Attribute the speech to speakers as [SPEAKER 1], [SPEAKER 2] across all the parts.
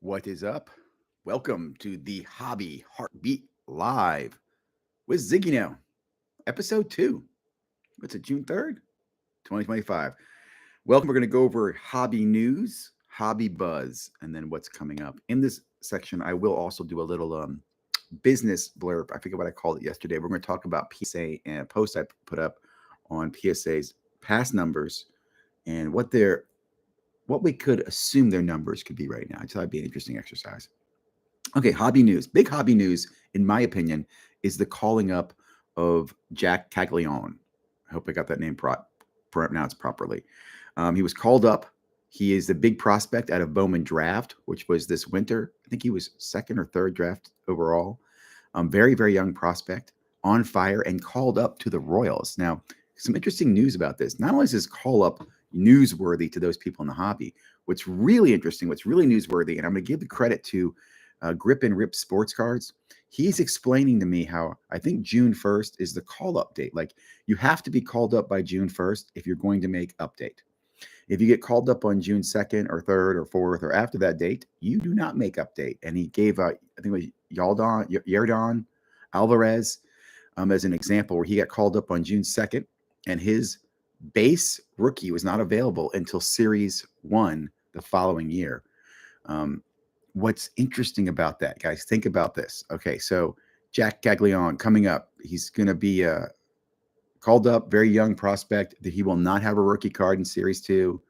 [SPEAKER 1] What is up? Welcome to the Hobby Heartbeat Live with ZiggyNo, episode 2. What's it, June 3rd, 2025? Welcome. We're going to go over hobby news, hobby buzz, and then what's coming up. In this section, I will also do a little business blurb. I forget what I called it yesterday. We're going to talk about PSA and a post I put up on PSA's past numbers and what we could assume their numbers could be right now. I thought it'd be an interesting exercise. Okay, hobby news. Big hobby news, in my opinion, is the calling up of Jack Caglione. I hope I got that name pronounced properly. He was called up. He is the big prospect out of Bowman Draft, which was this winter. I think he was second or third draft overall. Very, very young prospect, on fire, and called up to the Royals. Now, some interesting news about this. Not only is his call up newsworthy to those people in the hobby, what's really interesting, what's really newsworthy, and I'm going to give the credit to Grip and Rip Sports Cards. He's explaining to me how I think June 1st is the call up date. Like, you have to be called up by June 1st if you're going to make update. If you get called up on June 2nd or 3rd or 4th or after that date, you do not make update. And he gave, I think it was Yardon Alvarez as an example where he got called up on June 2nd and his base rookie was not available until Series 1 the following year. What's interesting about that, guys, think about this. Okay, so Jack Caglione coming up. He's going to be called up, very young prospect. He will not have a rookie card in Series 2.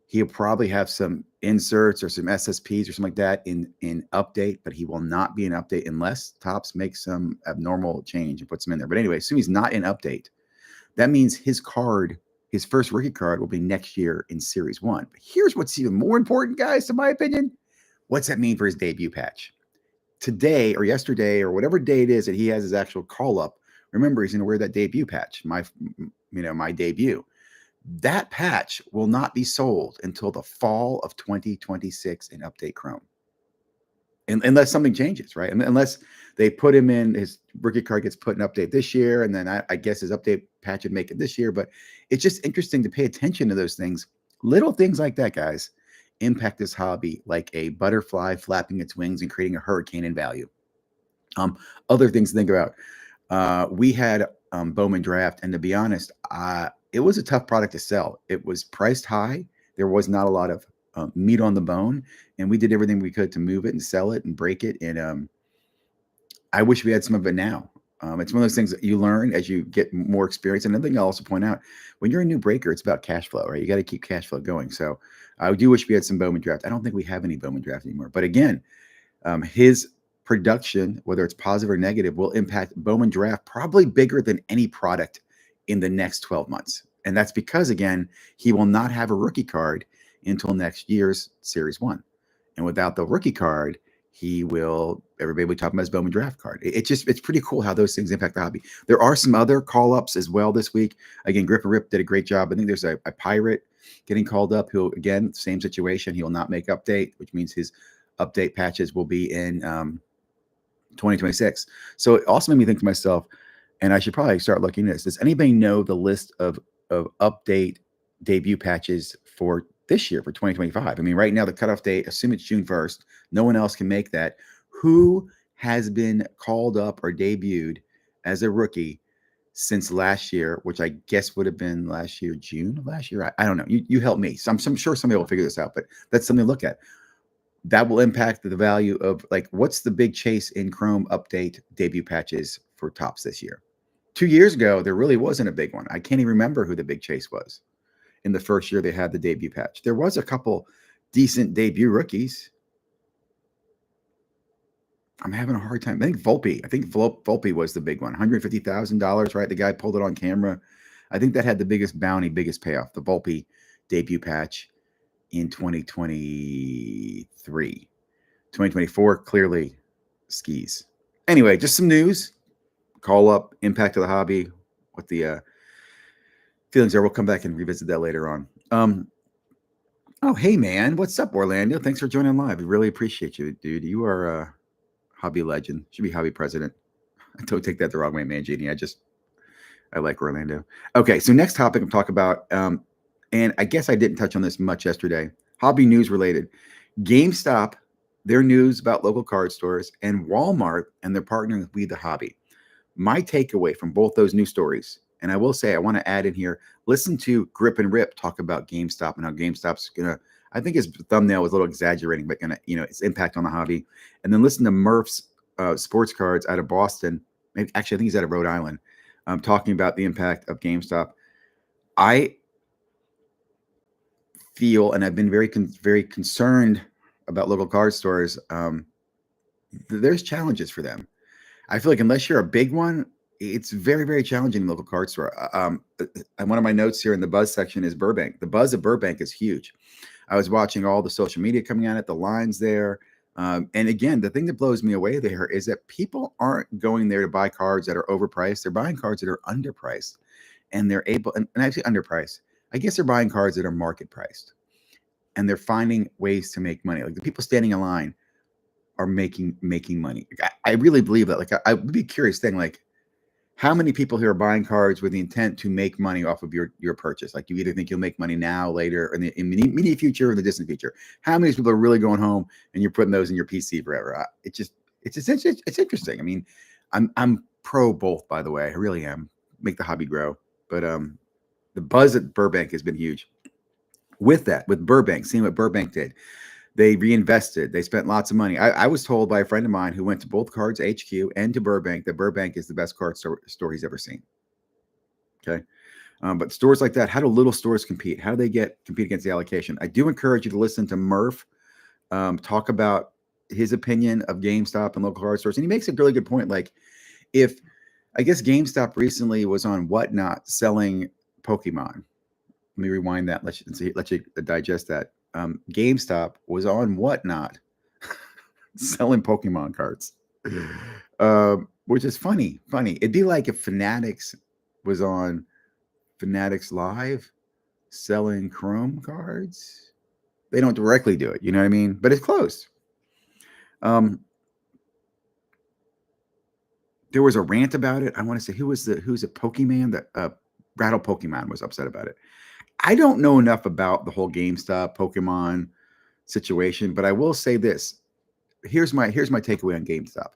[SPEAKER 1] He'll probably have some inserts or some SSPs or something like that in update, but he will not be in update unless Topps makes some abnormal change and puts him in there. But anyway, assume he's not in update. That means his card, his first rookie card, will be next year in Series 1. But here's what's even more important, guys, in my opinion. What's that mean for his debut patch? Today or yesterday or whatever day it is that he has his actual call up, remember, he's going to wear that debut patch, my debut. That patch will not be sold until the fall of 2026 in Update Chrome. Unless something changes, right? Unless they put him in, his rookie card gets put in update this year, and then I guess his update patch would make it this year. But it's just interesting to pay attention to those things. Little things like that, guys, impact this hobby like a butterfly flapping its wings and creating a hurricane in value. Other things to think about. We had Bowman Draft, and to be honest, it was a tough product to sell. It was priced high. There was not a lot of meat on the bone, and we did everything we could to move it and sell it and break it. And I wish we had some of it now. It's one of those things that you learn as you get more experience. And another thing I'll also point out, when you're a new breaker, it's about cash flow, right? You got to keep cash flow going. So I do wish we had some Bowman Draft. I don't think we have any Bowman Draft anymore. But again, his production, whether it's positive or negative, will impact Bowman Draft probably bigger than any product in the next 12 months. And that's because, again, he will not have a rookie card until next year's Series 1. And without the rookie card, everybody will talk about his Bowman Draft card. It's pretty cool how those things impact the hobby. There are some other call-ups as well this week. Again, Grip and Rip did a great job. I think there's a Pirate getting called up who, again, same situation. He will not make update, which means his update patches will be in 2026. So it also made me think to myself, and I should probably start looking at this. Does anybody know the list of update debut patches for this year, for 2025? I mean, right now, the cutoff date, assume it's June 1st. No one else can make that. Who has been called up or debuted as a rookie since last year, which I guess would have been last year, June of last year? I don't know. You help me. So I'm sure somebody will figure this out, but that's something to look at. That will impact the value of, like, what's the big chase in Chrome update debut patches for Topps this year? 2 years ago, there really wasn't a big one. I can't even remember who the big chase was in the first year they had the debut patch. There was a couple decent debut rookies. I'm having a hard time. I think Volpe was the big one. $150,000, right? The guy pulled it on camera. I think that had the biggest bounty, biggest payoff, the Volpe debut patch in 2023. 2024, clearly skis. Anyway, just some news. Call up, impact of the hobby, what the feelings are. We'll come back and revisit that later on. Oh, hey, man. What's up, Orlando? Thanks for joining live. We really appreciate you, dude. You are a hobby legend. Should be hobby president. Don't take that the wrong way, man, Genie. I like Orlando. Okay, so next topic I'm talking about, and I guess I didn't touch on this much yesterday, hobby news related. GameStop, their news about local card stores, and Walmart and they're partnering with We the Hobby. My takeaway from both those news stories, and I will say I want to add in here, listen to Grip and Rip talk about GameStop and how GameStop's gonna, I think his thumbnail was a little exaggerating, but gonna, its impact on the hobby. And then listen to Murph's sports cards out of Boston. Maybe, actually, I think he's out of Rhode Island, talking about the impact of GameStop. I feel, and I've been very concerned about local card stores. There's challenges for them. I feel like unless you're a big one, it's very challenging in the local card store. And one of my notes here in the buzz section is Burbank. The buzz of Burbank is huge. I was watching all the social media coming on it, the lines there. And again, the thing that blows me away there is that people aren't going there to buy cards that are overpriced. They're buying cards that are underpriced. And they're able, and I say underpriced, I guess they're buying cards that are market priced. And they're finding ways to make money. Like the people standing in line are making money. I really believe that. Like I would be curious thing, like how many people here are buying cards with the intent to make money off of your purchase? Like you either think you'll make money now, later, or in the immediate future or the distant future. How many people are really going home and you're putting those in your PC forever? It's interesting. I mean, I'm pro both, by the way. I really am. Make the hobby grow. But the buzz at Burbank has been huge. With Burbank, seeing what Burbank did. They reinvested. They spent lots of money. I was told by a friend of mine who went to both Cards HQ and to Burbank that Burbank is the best card store he's ever seen. Okay. But stores like that, how do little stores compete? How do they compete against the allocation? I do encourage you to listen to Murph talk about his opinion of GameStop and local card stores. And he makes a really good point. Like if, I guess GameStop recently was on Whatnot selling Pokemon. Let me rewind that. Let you digest that. GameStop was on Whatnot selling Pokemon cards, which is funny. It'd be like if Fanatics was on Fanatics Live selling Chrome cards. They don't directly do it, you know what I mean? But it's close. There was a rant about it. I want to say who's a Pokemon that Rattle Pokemon was upset about it. I don't know enough about the whole GameStop Pokemon situation, but I will say this. Here's my takeaway on GameStop.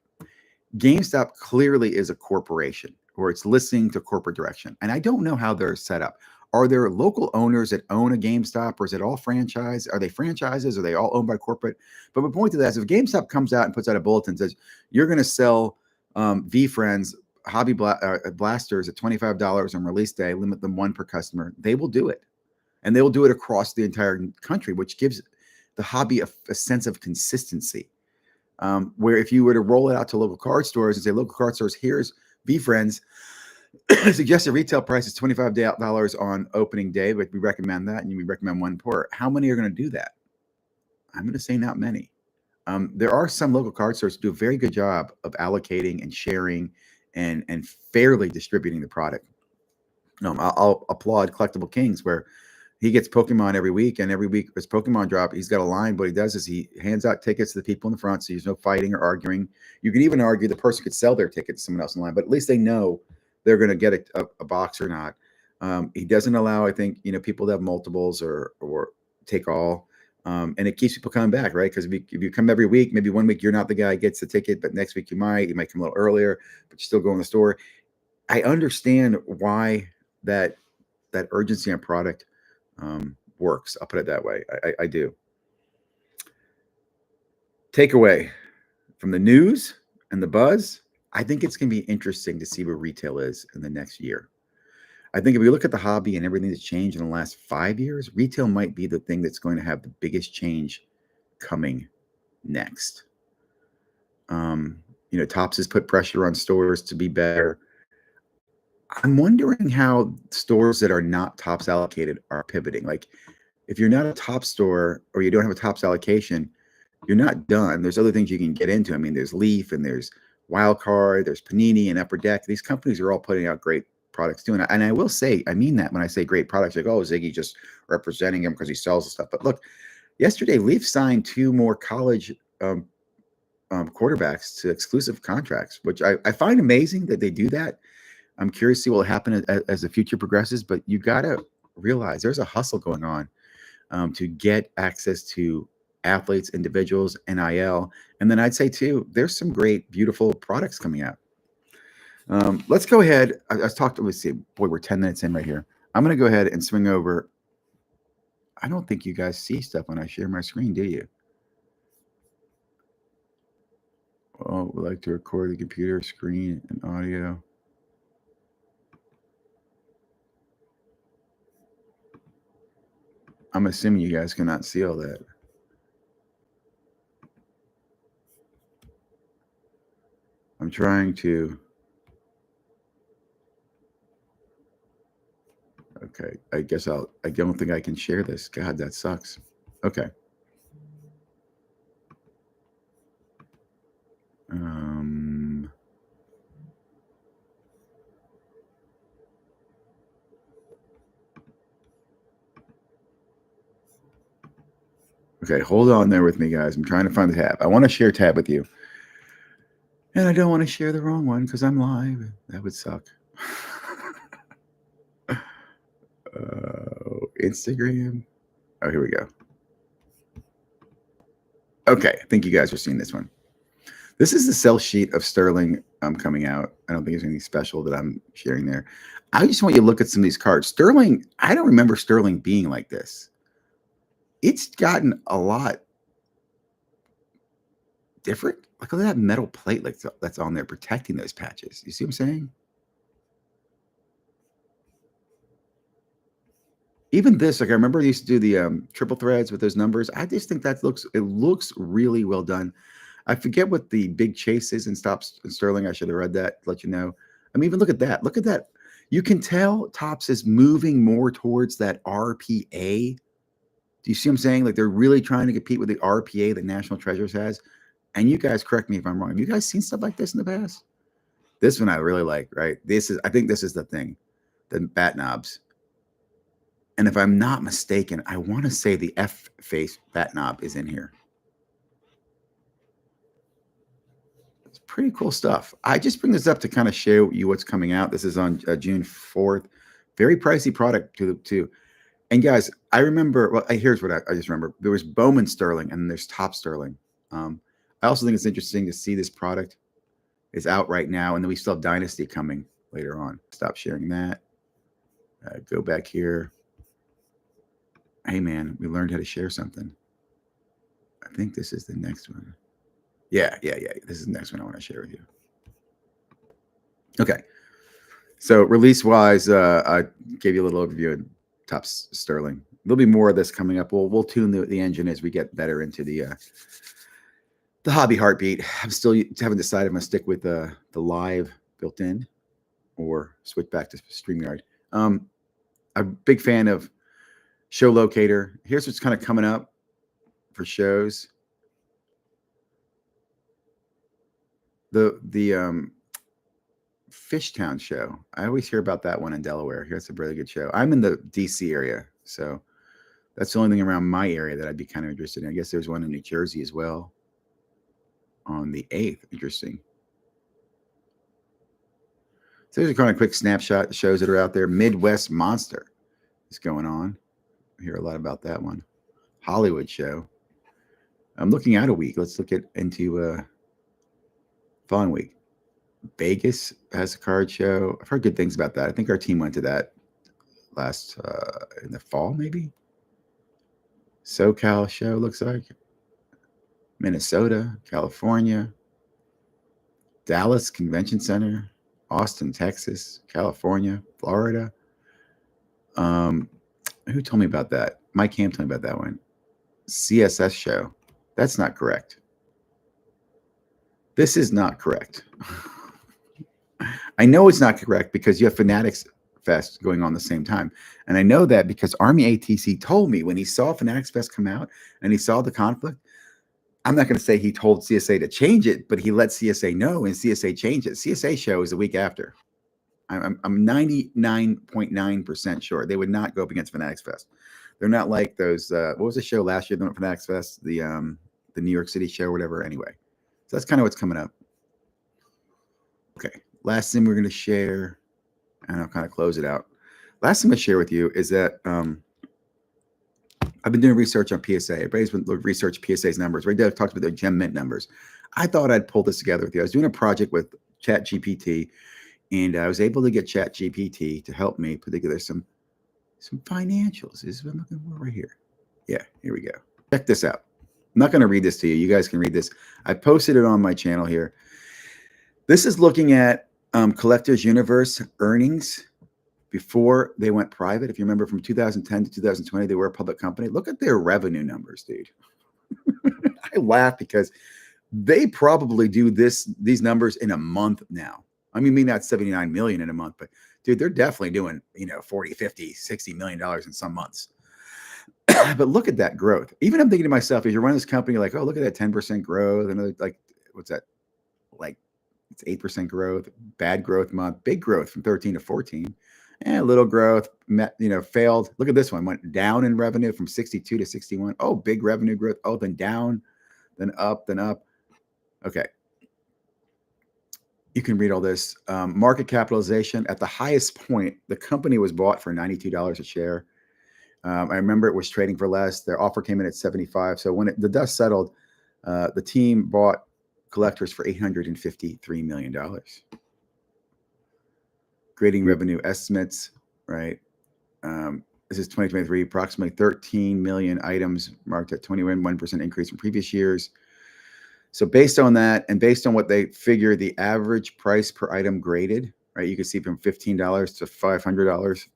[SPEAKER 1] GameStop clearly is a corporation, or it's listening to corporate direction. And I don't know how they're set up. Are there local owners that own a GameStop, or is it all franchise? Are they franchises? Are they all owned by corporate? But my point to that is if GameStop comes out and puts out a bulletin and says, you're going to sell V-Friends hobby blasters at $25 on release day, limit them one per customer, they will do it. And they will do it across the entire country, which gives the hobby a sense of consistency. Where if you were to roll it out to local card stores and say, local card stores, here's V-Friends, suggested retail price is $25 on opening day, but we recommend that, and we recommend one per. How many are going to do that? I'm going to say not many. There are some local card stores who do a very good job of allocating and sharing and fairly distributing the product. I'll applaud Collectible Kings, where he gets Pokemon every week, and every week as Pokemon drop, he's got a line. What he does is he hands out tickets to the people in the front, so there's no fighting or arguing. You could even argue the person could sell their ticket to someone else in line, but at least they know they're going to get a box or not. He doesn't allow, I think, people to have multiples or take all, and it keeps people coming back, right? Because if you come every week, maybe one week you're not the guy who gets the ticket, but next week you might come a little earlier, but you still go in the store. I understand why that urgency on product works. I'll put it that way. I do. Takeaway from the news and the buzz, I think it's going to be interesting to see where retail is in the next year. I think if we look at the hobby and everything that's changed in the last 5 years, retail might be the thing that's going to have the biggest change coming next. Topps has put pressure on stores to be better. I'm wondering how stores that are not Topps allocated are pivoting. Like, if you're not a Topps store or you don't have a Topps allocation, you're not done. There's other things you can get into. I mean, there's Leaf and there's Wildcard, there's Panini and Upper Deck. These companies are all putting out great products too. And I will say, I mean that when I say great products, like, oh, Ziggy just representing him because he sells the stuff. But look, yesterday, Leaf signed 2 more college quarterbacks to exclusive contracts, which I find amazing that they do that. I'm curious to see what will happen as the future progresses, but you got to realize there's a hustle going on to get access to athletes, individuals, NIL. And then I'd say, too, there's some great, beautiful products coming out. Let's go ahead. I talked, let's see, boy, we're 10 minutes in right here. I'm going to go ahead and swing over. I don't think you guys see stuff when I share my screen, do you? Oh, we like to record the computer screen and audio. I'm assuming you guys cannot see all that. I'm trying to. Okay, I guess I don't think I can share this. God, that sucks. Okay. Okay, hold on there with me, guys. I'm trying to find the tab. I want to share tab with you. And I don't want to share the wrong one because I'm live. That would suck. Instagram. Oh, here we go. Okay, I think you guys are seeing this one. This is the sell sheet of Sterling coming out. I don't think there's anything special that I'm sharing there. I just want you to look at some of these cards. Sterling, I don't remember Sterling being like this. It's gotten a lot different. Look at that metal plate that's on there protecting those patches. You see what I'm saying? Even this, like I remember I used to do the triple threads with those numbers. I just think it looks really well done. I forget what the big chase is and stops Sterling. I should have read that to let you know. I mean, even look at that. Look at that. You can tell Topps is moving more towards that RPA. Do you see what I'm saying? Like they're really trying to compete with the RPA that National Treasures has. And you guys correct me if I'm wrong. Have you guys seen stuff like this in the past? This one I really like, right? I think this is the thing, the bat knobs. And if I'm not mistaken, I want to say the F face bat knob is in here. It's pretty cool stuff. I just bring this up to kind of show you what's coming out. This is on June 4th. Very pricey product too. And guys, I remember, well, here's what I just remember. There was Bowman Sterling and there's Top Sterling. I also think it's interesting to see this product is out right now. And then we still have Dynasty coming later on. Stop sharing that. Go back here. Hey, man, we learned how to share something. I think this is the next one. Yeah. This is the next one I want to share with you. Okay. So release-wise, I gave you a little overview of Topps Sterling. There'll be more of this coming up. We'll tune the engine as we get better into the hobby heartbeat. I'm still haven't decided if I'm going to stick with the live built in or switch back to StreamYard. I'm a big fan of Show Locator. Here's what's kind of coming up for shows. The Fishtown show. I always hear about that one in Delaware. Here's a really good show. I'm in the DC area, so that's the only thing around my area that I'd be kind of interested in. I guess there's one in New Jersey as well on the 8th. Interesting. So there's a kind of quick snapshot shows that are out there. Midwest Monster is going on. I hear a lot about that one. Hollywood show. I'm looking out a week. Let's look into following week. Vegas has a card show. I've heard good things about that. I think our team went to that last in the fall, maybe. SoCal show looks like. Minnesota, California, Dallas Convention Center, Austin, Texas, California, Florida. Who told me about that? Mike Ham told me about that one. CSS show. That's not correct. This is not correct. I know it's not correct because you have Fanatics Fest going on the same time. And I know that because Army ATC told me when he saw Fanatics Fest come out and he saw the conflict, I'm not going to say he told CSA to change it, but he let CSA know and CSA changed it. CSA show is the week after. I'm 99.9% sure they would not go up against Fanatics Fest. They're not like those. What was the show last year? The Fanatics Fest, the New York City show, or whatever. Anyway, so that's kind of what's coming up. Okay, last thing we're going to share, and I'll kind of close it out. Last thing I share with you is that I've been doing research on PSA. Everybody's been research PSA's numbers. Right there talks about their gem mint numbers. I thought I'd pull this together with you. I was doing a project with ChatGPT, and I was able to get ChatGPT to help me put together some financials. This is what I'm looking for right here. Yeah, here we go. Check this out. I'm not going to read this to you. You guys can read this. I posted it on my channel here. This is looking at Collectors Universe earnings before they went private. If you remember, from 2010 to 2020, they were a public company. Look at their revenue numbers, dude. I laugh because they probably do these numbers in a month now. I mean, maybe not 79 million in a month, but dude, they're definitely doing, 40, 50, 60 million dollars in some months. But look at that growth. Even I'm thinking to myself, as you're running this company, you're like, oh, look at that 10% growth. And like, what's that? Like, it's 8% growth, bad growth month, big growth from 13 to 14. And little growth, failed. Look at this one, went down in revenue from 62 to 61. Oh, big revenue growth. Oh, then down, then up, then up. Okay. You can read all this. Market capitalization at the highest point, the company was bought for $92 a share. I remember it was trading for less. Their offer came in at 75. So when the dust settled, the team bought Collectors for $853 million. Grading revenue estimates, right? This is 2023, approximately 13 million items marked at 21% increase from previous years. So based on that, and based on what they figure the average price per item graded, right? You can see from $15 to $500.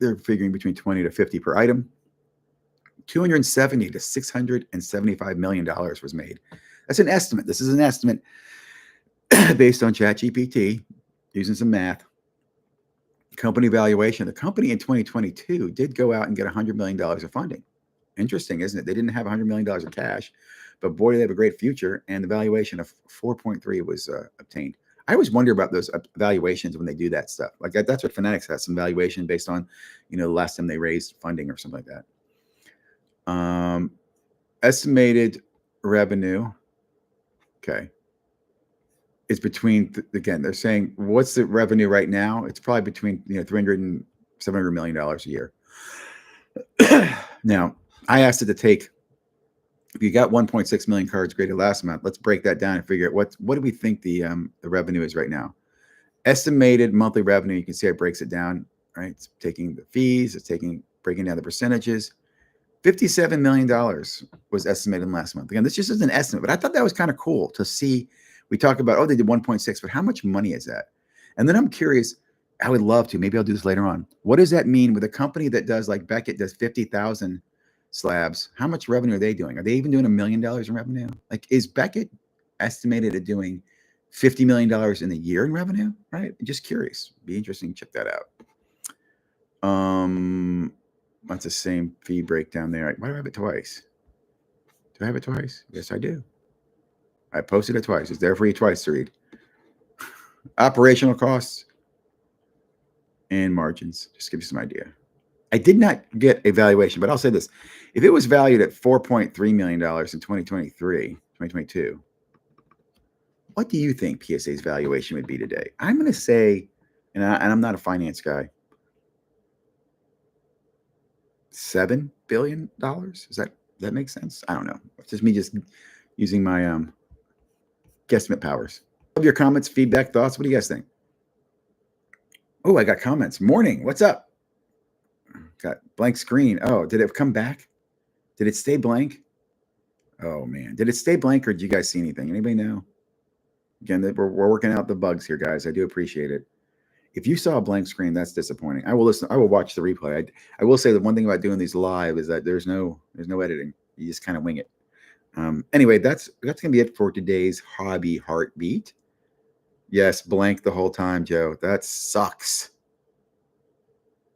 [SPEAKER 1] They're figuring between 20 to 50 per item. 270 to $675 million was made. That's an estimate. This is an estimate based on ChatGPT, using some math. Company valuation. The company in 2022 did go out and get $100 million of funding. Interesting, isn't it? They didn't have $100 million of cash, but boy, they have a great future. And the valuation of 4.3 was obtained. I always wonder about those valuations when they do that stuff. Like that's what Fanatics has, some valuation based on, the last time they raised funding or something like that. Estimated revenue. Okay. It's between, again, they're saying, what's the revenue right now? It's probably between, $300 and $700 million a year. Now, I asked it to take, if you got 1.6 million cards graded last month, let's break that down and figure out what do we think the revenue is right now. Estimated monthly revenue, you can see it breaks it down, right? It's taking the fees, breaking down the percentages. $57 million was estimated last month. Again, this just is an estimate, but I thought that was kind of cool to see. We talk about, they did 1.6, but how much money is that? And then I'm curious, I would love to, maybe I'll do this later on. What does that mean with a company that does, like Beckett does 50,000 slabs? How much revenue are they doing? Are they even doing $1 million in revenue? Like, is Beckett estimated at doing $50 million in a year in revenue? Right? Just curious. Be interesting. Check that out. That's the same fee breakdown there. Why do I have it twice? Do I have it twice? Yes, I do. I posted it twice. It's there for you twice to read. Operational costs and margins. Just give you some idea. I did not get a valuation, but I'll say this. If it was valued at $4.3 million in 2022, what do you think PSA's valuation would be today? I'm going to say, and I'm not a finance guy, $7 billion. Does that make sense? I don't know. It's just me using my guesstimate powers. Love your comments, feedback, thoughts. What do you guys think? Oh, I got comments. Morning. What's up? Got blank screen. Oh, did it come back? Did it stay blank? Oh man, did it stay blank, or did you guys see anything? Anybody know? Again, we're working out the bugs here, guys. I do appreciate it. If you saw a blank screen, that's disappointing. I will listen. I will watch the replay. I will say the one thing about doing these live is that there's no editing. You just kind of wing it. Anyway, that's gonna be it for today's hobby heartbeat. Yes, blank the whole time, Joe. That sucks.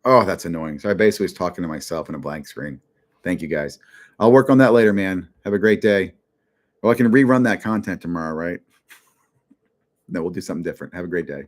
[SPEAKER 1] Oh, that's annoying. So I basically was talking to myself in a blank screen. Thank you, guys. I'll work on that later, man. Have a great day. Well, I can rerun that content tomorrow, right? No, we'll do something different. Have a great day.